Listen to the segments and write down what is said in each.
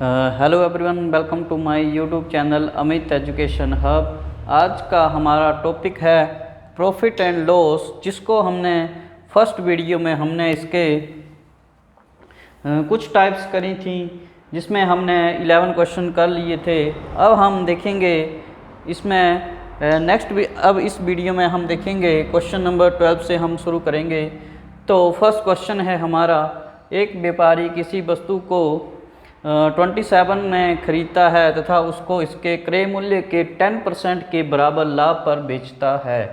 Hello everyone, welcome to my YouTube channel Amit education hub. आज का हमारा टॉपिक है प्रॉफिट एंड लॉस, जिसको हमने फर्स्ट वीडियो में हमने इसके कुछ टाइप्स करी थी, जिसमें हमने 11 क्वेश्चन कर लिए थे। अब हम देखेंगे इसमें अब इस वीडियो में हम देखेंगे क्वेश्चन नंबर 12 से हम शुरू करेंगे। तो फर्स्ट क्वेश्चन है हमारा, एक व्यापारी किसी वस्तु को 27 में खरीदता है तथा उसको इसके क्रय मूल्य के 10% के बराबर लाभ पर बेचता है।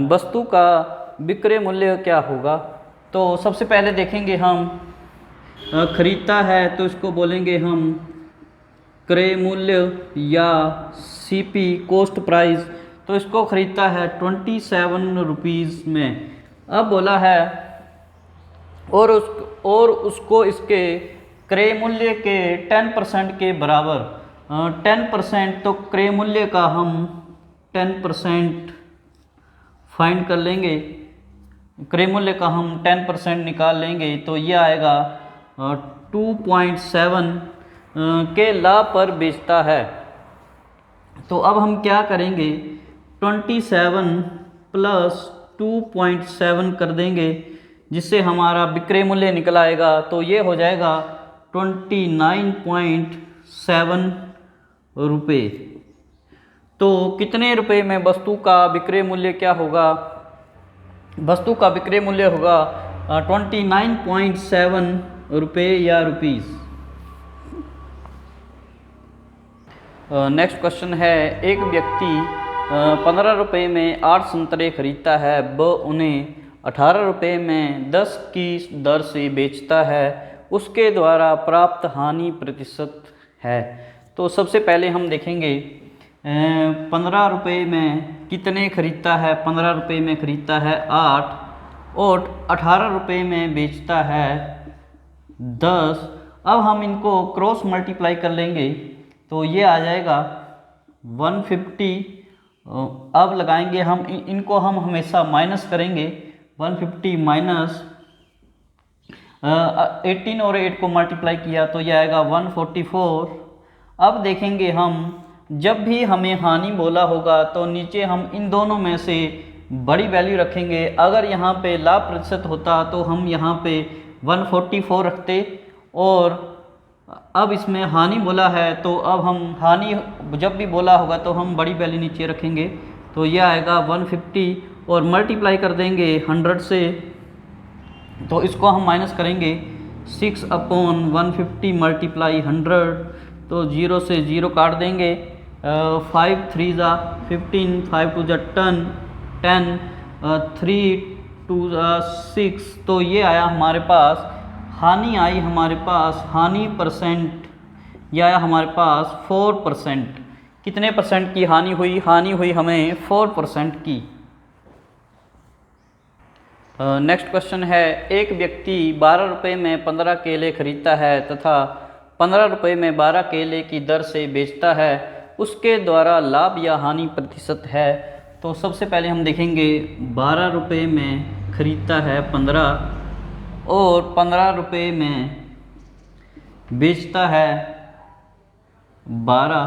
वस्तु का विक्रय मूल्य क्या होगा? तो सबसे पहले देखेंगे हम, खरीदता है तो इसको बोलेंगे हम क्रय मूल्य या सीपी, कॉस्ट प्राइस। तो इसको खरीदता है 27 रुपीज़ में। अब बोला है और उसको इसके क्रय मूल्य के 10% के बराबर, 10%, तो क्रय मूल्य का हम 10% फाइंड कर लेंगे। क्रय मूल्य का हम 10% निकाल लेंगे, तो ये आएगा 2.7 के लाभ पर बेचता है। तो अब हम क्या करेंगे, 27 प्लस 2.7 कर देंगे, जिससे हमारा विक्रय मूल्य निकल आएगा। तो ये हो जाएगा 29.7 रुपये। तो कितने रुपए में वस्तु का विक्रय मूल्य क्या होगा? वस्तु का विक्रय मूल्य होगा 29.7 रुपये या रुपीज़। नेक्स्ट क्वेश्चन है, एक व्यक्ति 15 रुपये में 8 संतरे खरीदता है, वह उन्हें 18 रुपये में 10 की दर से बेचता है। उसके द्वारा प्राप्त हानि प्रतिशत है। तो सबसे पहले हम देखेंगे 15 रुपये में कितने खरीदता है। 15 रुपये में खरीदता है 8 और 18 रुपये में बेचता है 10। अब हम इनको क्रॉस मल्टीप्लाई कर लेंगे, तो ये आ जाएगा 150। अब लगाएंगे हम इनको, हम हमेशा माइनस करेंगे। 150 माइनस 18 और 8 को मल्टीप्लाई किया तो यह आएगा 144। अब देखेंगे हम, जब भी हमें हानि बोला होगा तो नीचे हम इन दोनों में से बड़ी वैल्यू रखेंगे। अगर यहाँ पे लाभ प्रतिशत होता तो हम यहाँ पे 144 रखते, और अब इसमें हानि बोला है तो अब हम हानि जब भी बोला होगा तो हम बड़ी वैल्यू नीचे रखेंगे। तो यह आएगा 150 और मल्टीप्लाई कर देंगे 100 से, तो इसको हम माइनस करेंगे 6/150 मल्टीप्लाई 100। तो 0 से 0 काट देंगे। 5 3 जा 15, 5 2 जा 10, 3 2 6। तो ये आया हमारे पास, हानि आई हमारे पास, हानि परसेंट ये आया हमारे पास 4%। कितने परसेंट की हानि हुई? हानि हुई हमें 4% की। नेक्स्ट क्वेश्चन है, एक व्यक्ति 12 रुपये में 15 केले खरीदता है तथा 15 रुपये में 12 केले की दर से बेचता है। उसके द्वारा लाभ या हानि प्रतिशत है। तो सबसे पहले हम देखेंगे, 12 रुपये में खरीदता है 15 और 15 रुपये में बेचता है 12।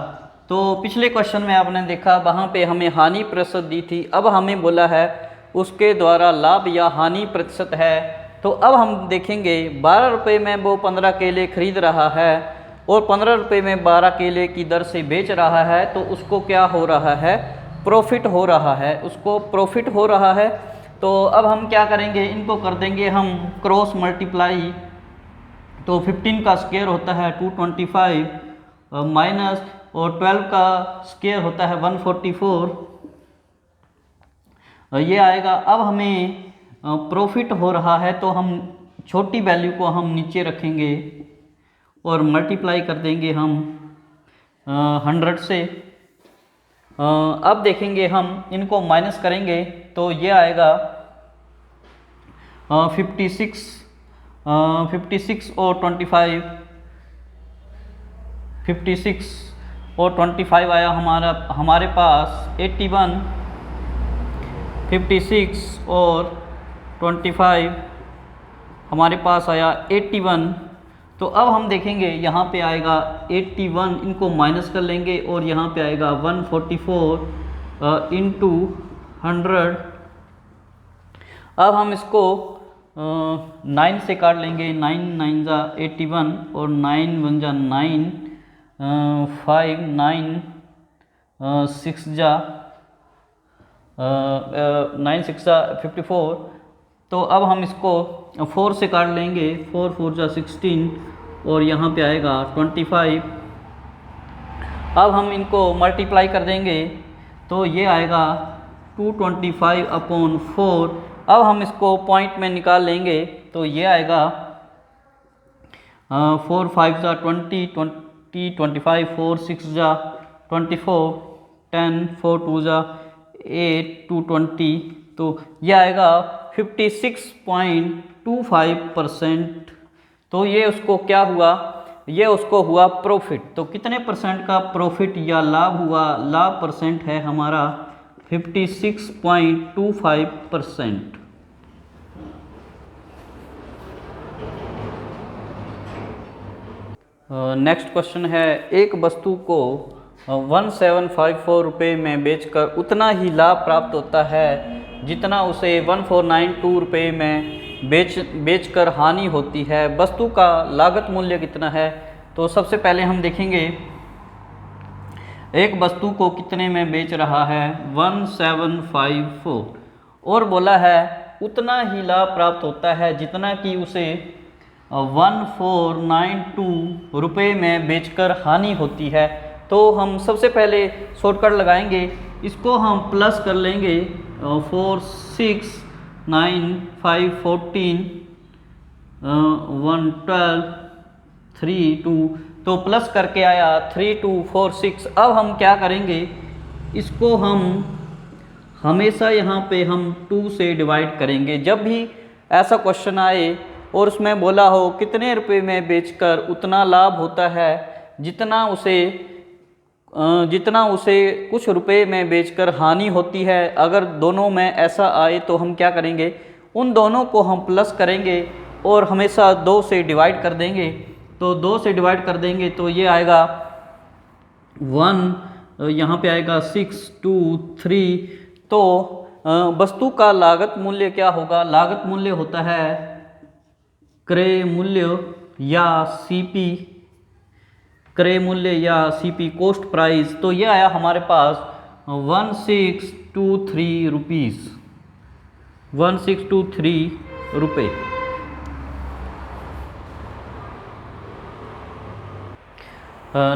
तो पिछले क्वेश्चन में आपने देखा, वहाँ पे हमें हानि प्रतिशत दी थी। अब हमें बोला है उसके द्वारा लाभ या हानि प्रतिशत है। तो अब हम देखेंगे, 12 रुपये में वो 15 केले खरीद रहा है और 15 रुपये में 12 केले की दर से बेच रहा है। तो उसको क्या हो रहा है? प्रॉफिट हो रहा है, उसको प्रॉफिट हो रहा है। तो अब हम क्या करेंगे, इनको कर देंगे हम क्रॉस मल्टीप्लाई। तो 15 का स्क्वायर होता है 225 माइनस, और 12 का स्क्वायर होता है 144। ये आएगा। अब हमें प्रॉफिट हो रहा है, तो हम छोटी वैल्यू को हम नीचे रखेंगे और मल्टीप्लाई कर देंगे हम 100 से। अब देखेंगे हम इनको माइनस करेंगे, तो ये आएगा 56 और 25, 56 और 25 आया हमारे पास 81। 56 और 25 हमारे पास आया 81। तो अब हम देखेंगे यहाँ पे आएगा 81, इनको माइनस कर लेंगे और यहाँ पे आएगा 144 इंटू 100। अब हम इसको 9 से काट लेंगे, 9 9 जा 81 और 9 1 जा 9, 5 9 6 जा 9 6 जा 54। तो अब हम इसको 4 से काट लेंगे, 4 4 जा 16 और यहाँ पे आएगा 25। अब हम इनको मल्टीप्लाई कर देंगे तो ये आएगा 225 अपॉन 4। अब हम इसको पॉइंट में निकाल लेंगे तो ये आएगा 4 5 जा 20 20 25, 4 6 जा 24, 10 4 2 जा 8 2 20। तो ये आएगा 56.25%। तो ये उसको क्या हुआ, ये उसको हुआ प्रॉफिट। तो कितने परसेंट का प्रॉफिट या लाभ हुआ, लाभ परसेंट है हमारा 56.25%। नेक्स्ट क्वेश्चन है, एक वस्तु को 1754 रुपये में बेचकर उतना ही लाभ प्राप्त होता है जितना उसे 1492 रुपये में बेचकर हानि होती है। वस्तु का लागत मूल्य कितना है? तो सबसे पहले हम देखेंगे एक वस्तु को कितने में बेच रहा है, 1754, और बोला है उतना ही लाभ प्राप्त होता है जितना कि उसे 1492 रुपये में बेचकर हानि होती है। तो हम सबसे पहले शॉर्टकट लगाएंगे, इसको हम प्लस कर लेंगे 4 6 9 5 14 1 12 3 2। तो प्लस करके आया 3 2 4 6। अब हम क्या करेंगे, इसको हम हमेशा यहाँ पे हम 2 से डिवाइड करेंगे। जब भी ऐसा क्वेश्चन आए और उसमें बोला हो कितने रुपए में बेचकर उतना लाभ होता है जितना उसे कुछ रुपए में बेचकर हानि होती है, अगर दोनों में ऐसा आए तो हम क्या करेंगे, उन दोनों को हम प्लस करेंगे और हमेशा 2 से डिवाइड कर देंगे। तो 2 से डिवाइड कर देंगे तो ये आएगा 1, यहाँ पे आएगा 6 2 3। तो वस्तु का लागत मूल्य क्या होगा, लागत मूल्य होता है क्रय मूल्य या सीपी, क्रय मूल्य या सीपी कॉस्ट प्राइस। तो ये आया हमारे पास 1623 रुपीज़, 1623 रुपये।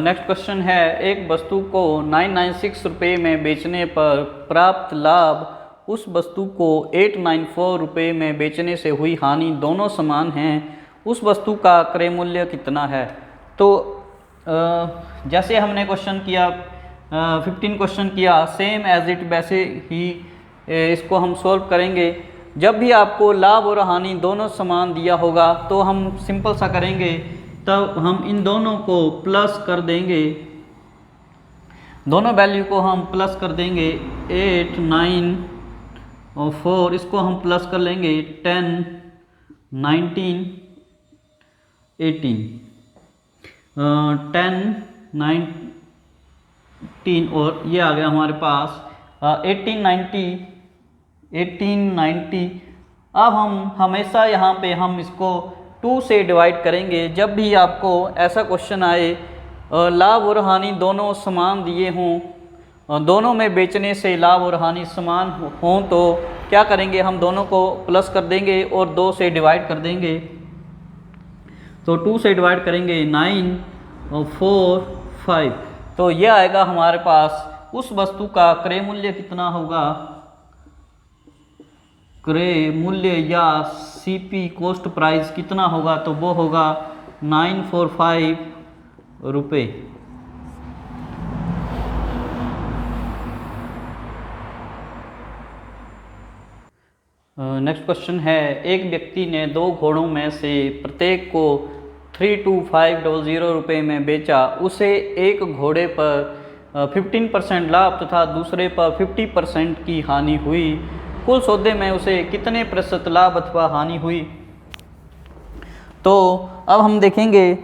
नेक्स्ट क्वेश्चन है, एक वस्तु को 996 रुपये में बेचने पर प्राप्त लाभ उस वस्तु को 894 रुपये में बेचने से हुई हानि दोनों समान हैं, उस वस्तु का क्रय मूल्य कितना है? तो जैसे हमने क्वेश्चन किया 15 क्वेश्चन किया, सेम एज इट वैसे ही इसको हम सॉल्व करेंगे। जब भी आपको लाभ और हानि दोनों समान दिया होगा तो हम सिंपल सा करेंगे, तब हम इन दोनों को प्लस कर देंगे, दोनों वैल्यू को हम प्लस कर देंगे। 8 9 और 4 इसको हम प्लस कर लेंगे, 10 19 18, 10 19 और ये आ गया हमारे पास 1890। अब हम हमेशा यहाँ पे हम इसको 2 से डिवाइड करेंगे। जब भी आपको ऐसा क्वेश्चन आए लाभ और हानि दोनों समान दिए हों, दोनों में बेचने से लाभ और हानि समान हों, तो क्या करेंगे, हम दोनों को प्लस कर देंगे और 2 से डिवाइड कर देंगे। तो 2 से डिवाइड करेंगे 9 और 4 5। तो ये आएगा हमारे पास उस वस्तु का क्रय मूल्य कितना होगा, क्रय मूल्य या सीपी कॉस्ट प्राइस कितना होगा, तो वो होगा 945 रुपये। नेक्स्ट क्वेश्चन है, एक व्यक्ति ने 2 घोड़ों में से प्रत्येक को 32500 रुपये में बेचा। उसे एक घोड़े पर 15% लाभ तथा दूसरे पर 50% की हानि हुई। कुल सौदे में उसे कितने प्रतिशत लाभ अथवा हानि हुई? तो अब हम देखेंगे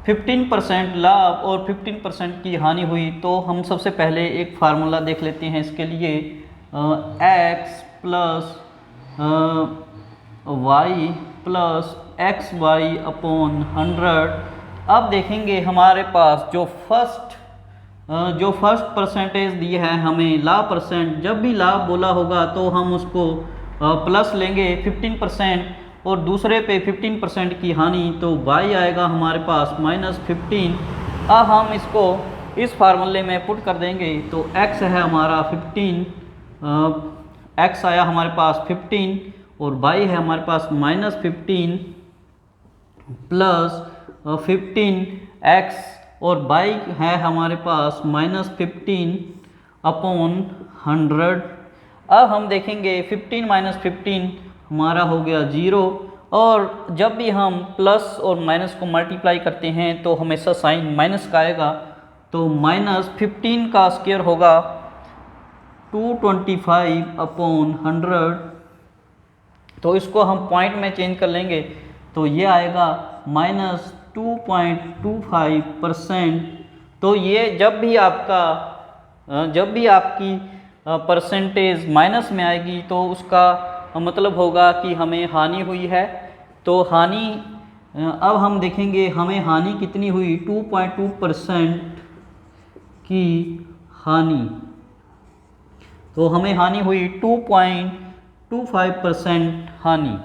15% लाभ और 15% की हानि हुई। तो हम सबसे पहले एक फार्मूला देख लेते हैं इसके लिए, x plus Y plus X Y upon 100। अब देखेंगे हमारे पास जो फर्स्ट परसेंटेज दिया है हमें लाभ परसेंट, जब भी लाभ बोला होगा तो हम उसको प्लस लेंगे 15% और दूसरे पे 15% की हानि, तो y आएगा हमारे पास -15। अब हम इसको इस फार्मूले में पुट कर देंगे तो x है हमारा 15, x आया हमारे पास 15 और y है हमारे पास -15 प्लस 15x और y है हमारे पास -15 अपॉन 100। अब हम देखेंगे 15 - 15 हमारा हो गया 0, और जब भी हम प्लस और माइनस को मल्टीप्लाई करते हैं तो हमेशा साइन माइनस का आएगा। तो -15 का स्क्वायर होगा 225 अपॉन 100। तो इसको हम पॉइंट में चेंज कर लेंगे तो ये आएगा -2.25%। तो ये जब भी आपकी परसेंटेज माइनस में आएगी तो उसका मतलब होगा कि हमें हानि हुई है। तो हानि अब हम देखेंगे हमें हानि कितनी हुई, 2.2% की हानि। तो हमें हानि हुई 2.25% हानि।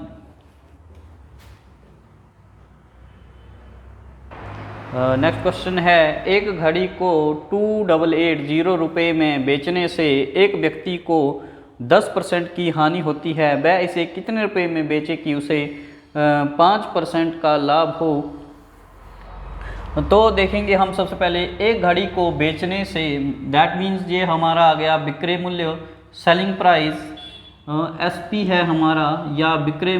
नेक्स्ट क्वेश्चन है, एक घड़ी को 2880 रुपये में बेचने से एक व्यक्ति को 10% की हानि होती है, वह इसे कितने रुपए में बेचे कि उसे 5% का लाभ हो। तो देखेंगे हम सबसे पहले एक घड़ी को बेचने से, दैट मीन्स ये हमारा आ गया विक्रय मूल्य, सेलिंग प्राइस, एसपी है हमारा, या विक्रय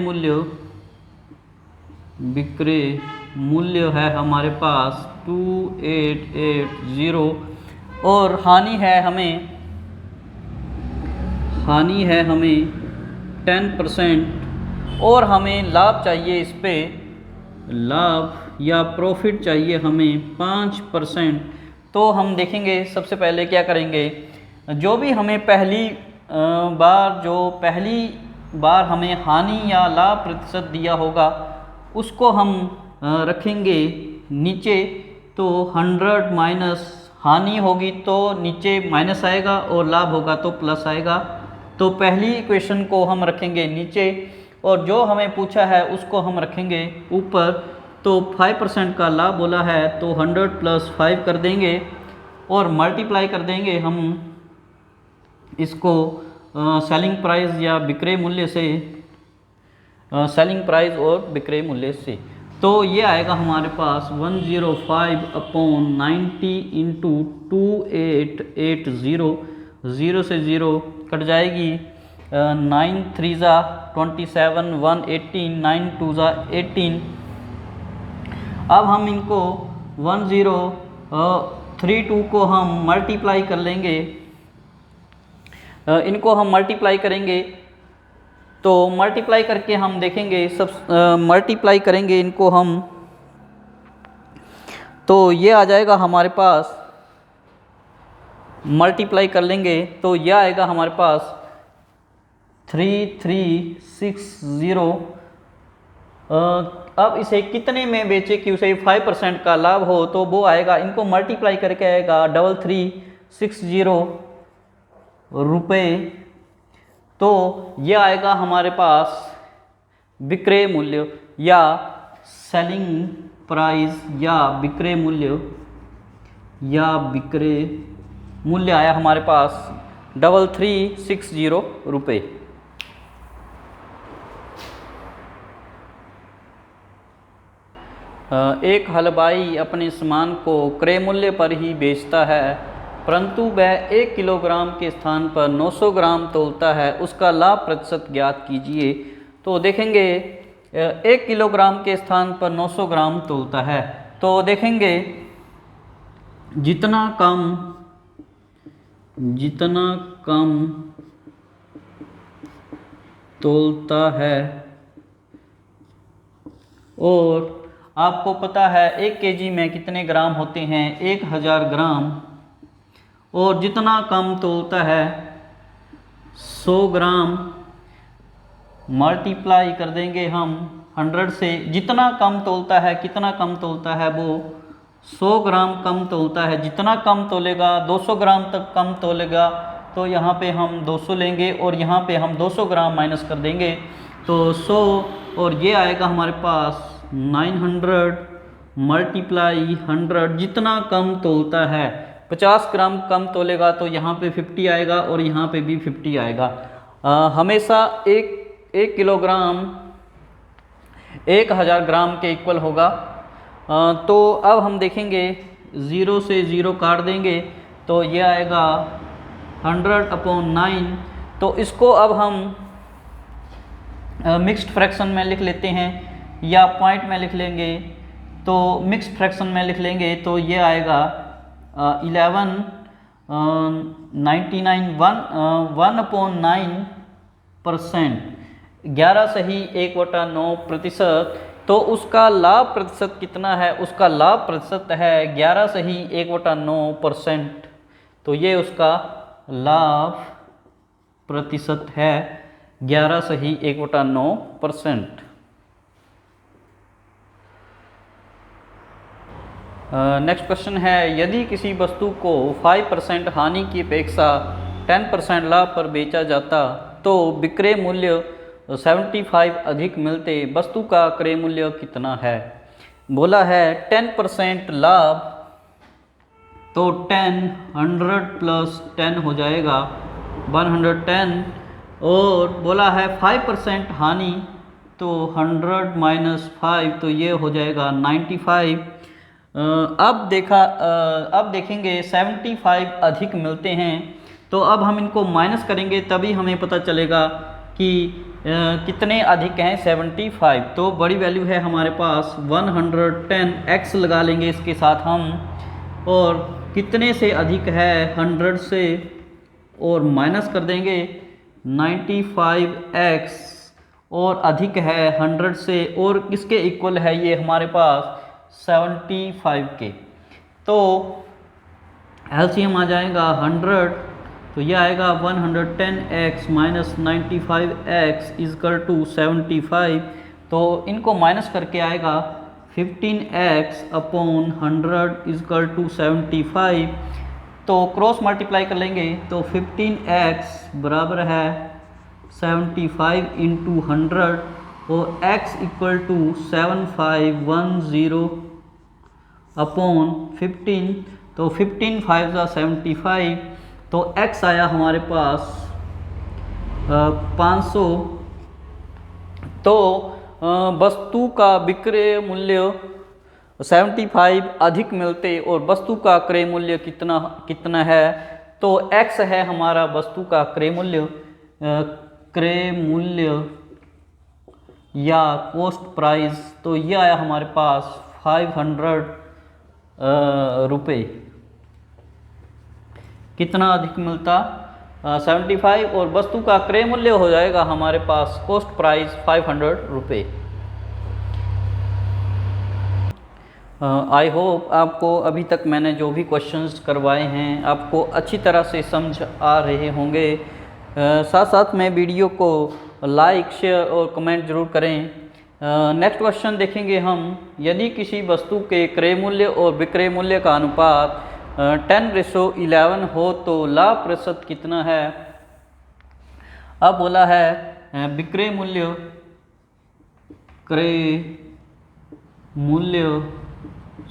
मूल्य है हमारे पास 2880, और हानि है हमें 10%, और हमें लाभ चाहिए, इस पे लाभ या प्रॉफिट चाहिए हमें 5%। तो हम देखेंगे सबसे पहले क्या करेंगे, जो भी हमें पहली बार हमें हानि या लाभ प्रतिशत दिया होगा उसको हम रखेंगे नीचे। तो 100 माइनस हानि होगी तो नीचे माइनस आएगा और लाभ होगा तो प्लस आएगा। तो पहली इक्वेशन को हम रखेंगे नीचे और जो हमें पूछा है उसको हम रखेंगे ऊपर। तो 5% का लाभ बोला है तो 100 + 5 कर देंगे और मल्टीप्लाई कर देंगे हम इसको सेलिंग प्राइस या विक्रय मूल्य से, सेलिंग प्राइस और विक्रय मूल्य से। तो ये आएगा हमारे पास 105 अपॉन 90 इंटू 2880, 0 से 0 कट जाएगी, 9 3 ज़ा 27, 1 18, 9 2 ज़ा 18। अब हम इनको 1032 को हम मल्टीप्लाई कर लेंगे, इनको हम मल्टीप्लाई करेंगे। तो मल्टीप्लाई करके हम देखेंगे मल्टीप्लाई करेंगे इनको हम, तो ये आ जाएगा हमारे पास, मल्टीप्लाई कर लेंगे तो यह आएगा हमारे पास 3360। अब इसे कितने में बेचे कि उसे 5% का लाभ हो, तो वो आएगा, इनको मल्टीप्लाई करके आएगा 3360 रुपये। तो यह आएगा हमारे पास विक्रय मूल्य या सेलिंग प्राइस या विक्रय मूल्य आया हमारे पास 3360 रुपये। एक हलवाई अपने सामान को क्रय मूल्य पर ही बेचता है, परंतु वह 1 किलोग्राम के स्थान पर 900 ग्राम तोलता है, उसका लाभ प्रतिशत ज्ञात कीजिए। तो देखेंगे 1 किलोग्राम के स्थान पर 900 ग्राम तोलता है, तो देखेंगे जितना कम तोलता है और आपको पता है 1 केजी में कितने ग्राम होते हैं, 1000 ग्राम। और जितना कम तोलता है 100 ग्राम मल्टीप्लाई कर देंगे हम 100 से। जितना कम तोलता है, कितना कम तोलता है, वो 100 ग्राम कम तोलता है। जितना कम तोलेगा 200 ग्राम तक कम तोलेगा, तो यहाँ पे हम 200 लेंगे और यहाँ पे हम 200 ग्राम माइनस कर देंगे तो 100, और ये आएगा हमारे पास 900 मल्टीप्लाई 100। जितना कम तोलता है, 50 ग्राम कम तोलेगा तो यहाँ पे 50 आएगा और यहाँ पे भी 50 आएगा। हमेशा एक किलोग्राम 1000 ग्राम के इक्वल होगा। तो अब हम देखेंगे 0 से 0 काट देंगे तो ये आएगा 100/9। तो इसको अब हम मिक्स्ड फ्रैक्शन में लिख लेते हैं या पॉइंट में लिख लेंगे। तो मिक्स्ड फ्रैक्शन में लिख लेंगे तो ये आएगा 11 99 1/9%। 11 सही 1/9%। तो उसका लाभ प्रतिशत कितना है, उसका लाभ प्रतिशत है 11 सही 1/9%। तो ये उसका लाभ प्रतिशत है 11 सही 1/9%। नेक्स्ट क्वेश्चन है, यदि किसी वस्तु को 5% हानि की अपेक्षा 10% लाभ पर बेचा जाता तो विक्रय मूल्य 75 अधिक मिलते, वस्तु का क्रय मूल्य कितना है। बोला है 10% लाभ, तो 10 100 प्लस 10 हो जाएगा 110। और बोला है 5% हानि, तो 100 माइनस 5 तो ये हो जाएगा 95। अब देखेंगे 75 अधिक मिलते हैं, तो अब हम इनको माइनस करेंगे तभी हमें पता चलेगा कि कितने अधिक हैं 75। तो बड़ी वैल्यू है हमारे पास 110, x लगा लेंगे इसके साथ हम, और कितने से अधिक है 100 से, और माइनस कर देंगे 95x, और अधिक है 100 से, और किसके इक्वल है ये हमारे पास 75 के। तो एलसीएम आ जाएगा 100, तो यह आएगा 110x minus 95x is equal to 75। तो इनको माइनस करके आएगा 15x/100 इजकल टू 75। तो क्रॉस मल्टीप्लाई कर लेंगे तो 15x बराबर है 75 इंटू 100, और x इक्वल टू 7510/15। तो 15 5 75, तो x आया हमारे पास 500। तो वस्तु का विक्रय मूल्य 75 अधिक मिलते और वस्तु का क्रय मूल्य कितना है, तो x है हमारा वस्तु का क्रय मूल्य या कॉस्ट प्राइस। तो यह आया हमारे पास 500 रुपये। कितना अधिक मिलता 75, और वस्तु का क्रय मूल्य हो जाएगा हमारे पास कॉस्ट प्राइस 500 रुपये। आई होप आपको अभी तक मैंने जो भी क्वेश्चंस करवाए हैं आपको अच्छी तरह से समझ आ रहे होंगे। साथ साथ में वीडियो को लाइक शेयर और कमेंट ज़रूर करें। नेक्स्ट क्वेश्चन देखेंगे हम, यदि किसी वस्तु के क्रय मूल्य और विक्रय मूल्य का अनुपात 10:11 हो तो लाभ प्रतिशत कितना है। अब बोला है विक्रय मूल्य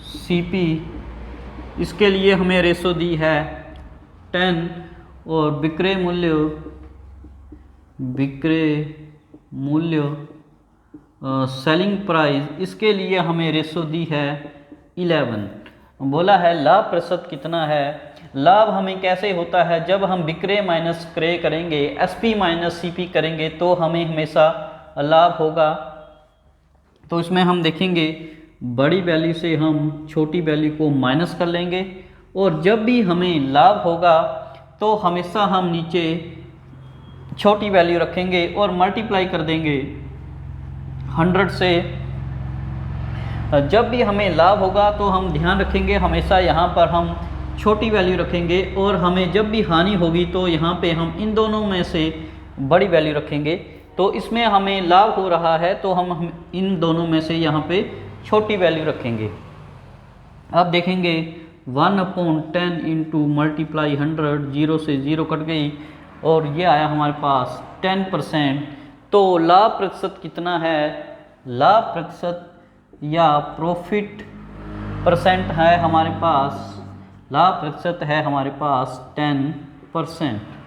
CP, इसके लिए हमें रेशो दी है 10, और विक्रय मूल्य सेलिंग प्राइस, इसके लिए हमें रेशो दी है 11। बोला है लाभ प्रतिशत कितना है। लाभ हमें कैसे होता है, जब हम विक्रय माइनस क्रय करेंगे, SP माइनस CP करेंगे तो हमें हमेशा लाभ होगा। तो इसमें हम देखेंगे बड़ी वैल्यू से हम छोटी वैल्यू को माइनस कर लेंगे, और जब भी हमें लाभ होगा तो हमेशा हम नीचे छोटी वैल्यू रखेंगे और मल्टीप्लाई कर देंगे 100 से। जब भी हमें लाभ होगा तो हम ध्यान रखेंगे हमेशा यहाँ पर हम छोटी वैल्यू रखेंगे, और हमें जब भी हानि होगी तो यहाँ पे हम इन दोनों में से बड़ी वैल्यू रखेंगे। तो इसमें हमें लाभ हो रहा है तो हम इन दोनों में से यहाँ पे छोटी वैल्यू रखेंगे। अब देखेंगे 1/10 इंटू मल्टीप्लाई 100, 0 से 0 कट गई और ये आया हमारे पास 10%। तो लाभ प्रतिशत कितना है? लाभ प्रतिशत या प्रॉफिट परसेंट है हमारे पास, लाभ प्रतिशत है हमारे पास 10%।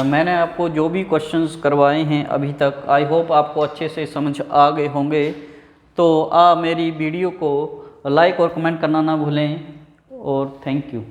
मैंने आपको जो भी क्वेश्चंस करवाए हैं अभी तक, आई होप आपको अच्छे से समझ आ गए होंगे। तो आप मेरी वीडियो को लाइक और कमेंट करना ना भूलें, और थैंक यू।